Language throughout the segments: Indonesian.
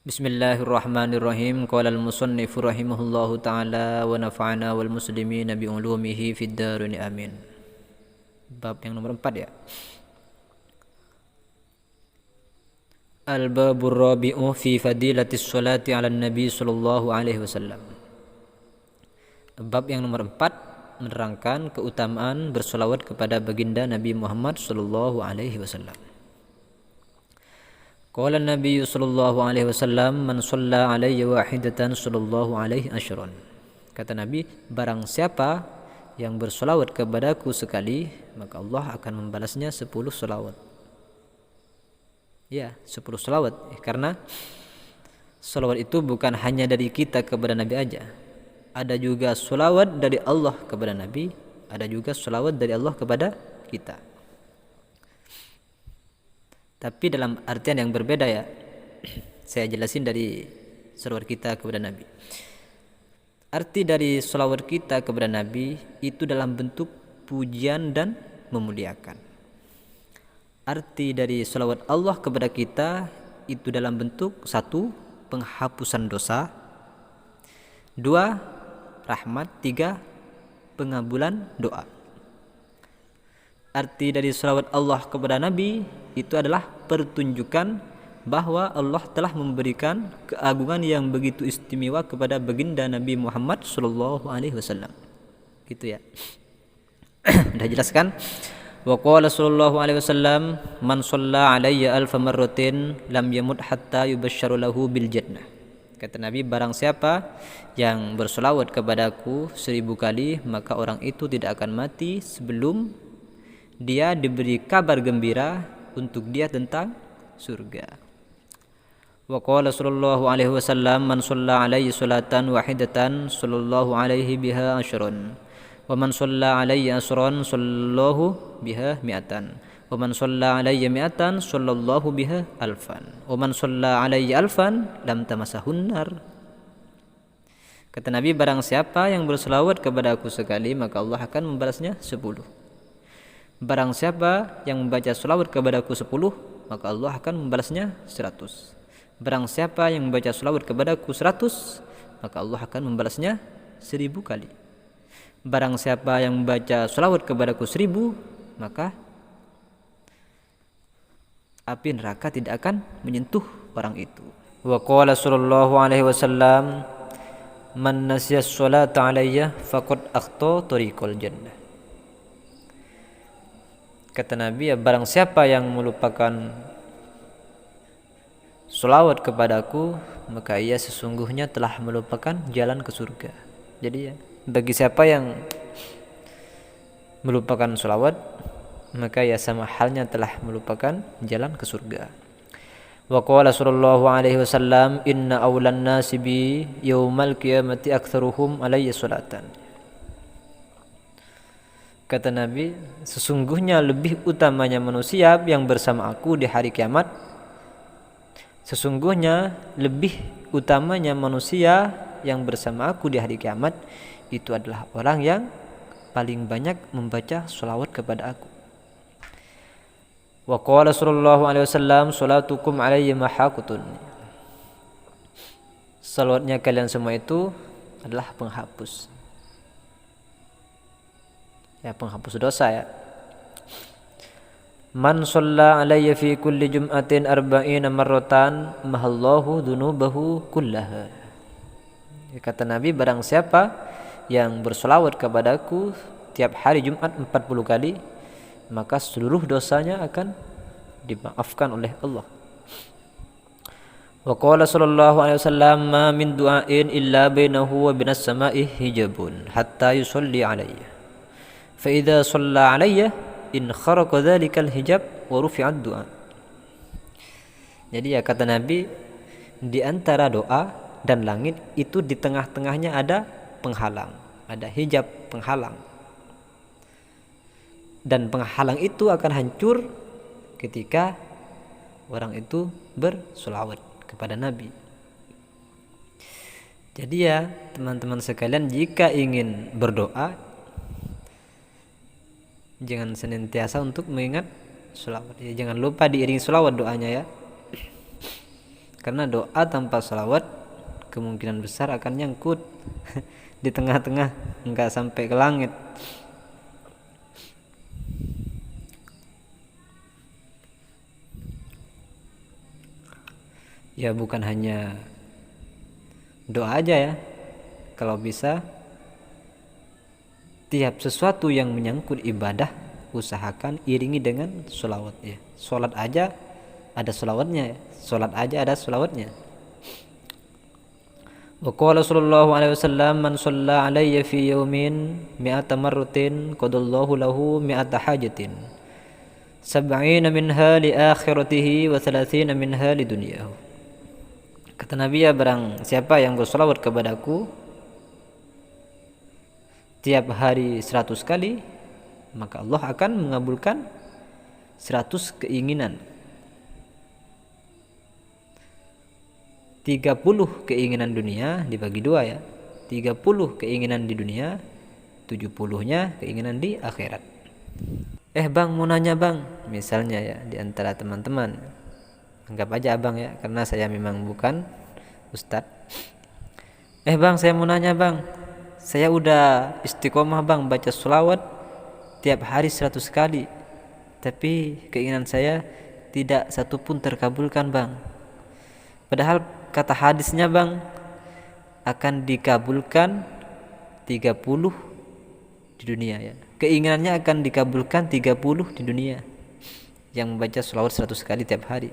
Bismillahirrahmanirrahim. Qala al-musannif rahimahullahu ta'ala wa nafa'ana wal muslimina bi ulumihi fid darin amin. Bab yang nomor 4 ya. Al-babur rabi'u fi fadilatis sholati 'ala nabi sallallahu alaihi wasallam. Bab yang nomor 4 menerangkan keutamaan bersolawat kepada baginda Nabi Muhammad sallallahu alaihi wasallam. Qala Nabi sallallahu alaihi wasallam man shalla alayya wahidatan sallallahu alaihi asyran. Kata Nabi, barang siapa yang bersolawat kepadaku sekali, maka Allah akan membalasnya 10 solawat. Ya, 10 solawat. Karena solawat itu bukan hanya dari kita kepada Nabi aja. Ada juga solawat dari Allah kepada Nabi, ada juga solawat dari Allah kepada kita. Tapi dalam artian yang berbeda ya. Saya jelasin dari salawat kita kepada Nabi. Arti dari salawat kita kepada Nabi itu dalam bentuk pujian dan memuliakan. Arti dari salawat Allah kepada kita itu dalam bentuk 1. Penghapusan dosa, 2. Rahmat, 3. Pengabulan doa. Arti dari salawat Allah kepada Nabi itu adalah pertunjukan bahwa Allah telah memberikan keagungan yang begitu istimewa kepada baginda Nabi Muhammad sallallahu alaihi wasallam. Gitu ya. Sudah jelaskan? Wa qala sallallahu alaihi wasallam man shalla alayya alf marratin lam yamut hatta yubashsharu lahu bil jannah. Kata Nabi, barang siapa yang bersolawat kepadaku 1000 kali, maka orang itu tidak akan mati sebelum dia diberi kabar gembira untuk dia tentang surga. Wa qala sallallahu alaihi wasallam man shalla alayhi salatan wahidatan sallallahu alaihi biha asyran wa man shalla alayhi asran sallallahu biha mi'atan wa man shalla alayya mi'atan sallallahu biha alfan wa man shalla alayhi alfan lam tamasahun nar. Kata Nabi, barang siapa yang berselawat kepada aku sekali, maka Allah akan membalasnya 10. Barang siapa yang membaca selawat kepadaku 10, maka Allah akan membalasnya 100. Barang siapa yang membaca selawat kepadaku 100, maka Allah akan membalasnya 1000 kali. Barang siapa yang membaca selawat kepadaku 1000, maka api neraka tidak akan menyentuh orang itu. Wa qala sallallahu alaihi wasallam man nasiya sholata alayya faqad akhta tariqal jannah. Kata Nabi, ya, barang siapa yang melupakan solawat kepadaku, maka ia sesungguhnya telah melupakan jalan ke surga. Jadi ya, bagi siapa yang melupakan solawat, maka ia sama halnya telah melupakan jalan ke surga. Wa qala sallallahu alaihi wasallam inna awlan nasi bi yaumal qiyamati aktsaruhum alayya salatan. Kata Nabi, sesungguhnya lebih utamanya manusia yang bersama aku di hari kiamat. Sesungguhnya lebih utamanya manusia yang bersama aku di hari kiamat itu adalah orang yang paling banyak membaca sholawat kepada aku. Wa qala sallallahu alaihi wasallam sholatukum alayya mahaqutun. Salawatnya kalian semua itu adalah penghapus. Ya, penghapus dosa ya. Man shalla alayya fi kulli jum'atin arba'ina marratan mahallahu dhunubahu kullaha. Kata Nabi, barang siapa yang bersolawat kepadaku tiap hari Jumat 40 kali, maka seluruh dosanya akan dimaafkan oleh Allah. Wa qala sallallahu alaihi wasallam ma min du'ain illa bainahu wa binas sama'i hijabun hatta yusalli alayya. فإذا صلى علي إن خرق ذلك الحجاب ورفع الدعاء. Jadi ya, kata Nabi, di antara doa dan langit itu di tengah-tengahnya ada penghalang, ada hijab penghalang. Dan penghalang itu akan hancur ketika orang itu bersolawat kepada Nabi. Jadi ya, teman-teman sekalian, jika ingin berdoa, jangan senantiasa untuk mengingat sholawat ya, jangan lupa diiringi sholawat doanya ya. Karena doa tanpa salawat kemungkinan besar akan nyangkut di tengah-tengah, enggak sampai ke langit. Ya bukan hanya doa aja ya, kalau bisa tiap sesuatu yang menyangkut ibadah usahakan iringi dengan sholawat ya. Sholat aja ada sholawatnya ya. Sholat aja ada sholawatnya. Wa qala sallallahu alaihi wasallam man shalla alayya fi yawmin mi'ata marratin qadallahu lahu mi'ata hajatin sab'ina minha li akhiratihi wa 30 minha li dunyahu. Kata Nabi, ya barang siapa yang bersolawat kepadaku tiap hari 100 kali, maka Allah akan mengabulkan 100 keinginan. 30 keinginan dunia dibagi dua ya. 30 keinginan di dunia, 70-nya keinginan di akhirat. Bang, mau nanya bang, misalnya ya di antara teman-teman, anggap aja abang ya, karena saya memang bukan ustadz. Bang, saya mau nanya bang, saya udah istiqomah bang baca sholawat tiap hari 100 kali, tapi keinginan saya tidak satu pun terkabulkan bang. Padahal kata hadisnya bang, akan dikabulkan 30 di dunia ya. Keinginannya akan dikabulkan 30 di dunia yang membaca sholawat 100 kali tiap hari.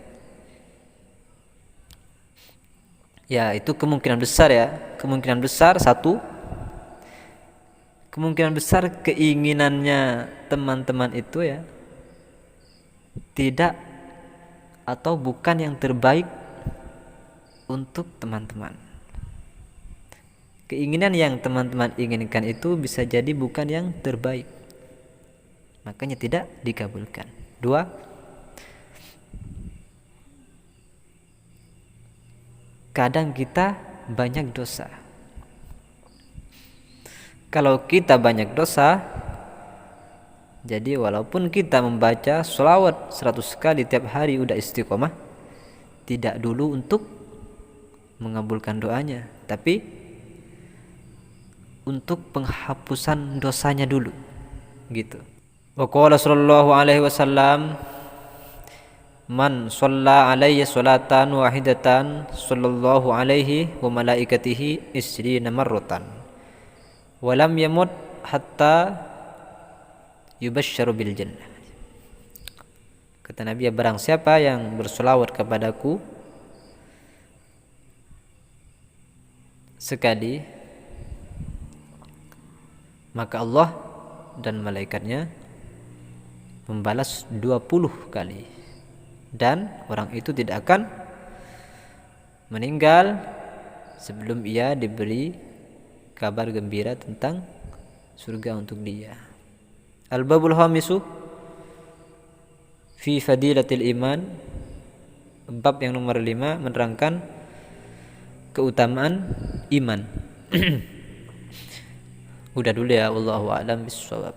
Ya itu kemungkinan besar ya. Kemungkinan besar satu, kemungkinan besar keinginannya teman-teman itu ya tidak atau bukan yang terbaik untuk teman-teman. Keinginan yang teman-teman inginkan itu bisa jadi bukan yang terbaik, makanya tidak dikabulkan. Dua, kadang kita banyak dosa. Kalau kita banyak dosa, jadi walaupun kita membaca sholawat 100 kali tiap hari udah istiqomah, tidak dulu untuk mengabulkan doanya, tapi untuk penghapusan dosanya dulu gitu. Wa qala sallallahu alaihi wasallam man shalla alayya salatan wahidatan sallallahu alaihi wa malaikatihi isrina marratan wa lam yamut hatta yubashsharu bil jannah. Kata Nabi, barang siapa yang bersolawat kepadaku sekali, maka Allah dan malaikatnya membalas 20 kali, dan orang itu tidak akan meninggal sebelum ia diberi kabar gembira tentang surga untuk dia. Al-babul khamisu fi fadilatil iman, bab yang nomor 5 menerangkan keutamaan iman. Udah dulu ya, wallahu a'lam bishawab.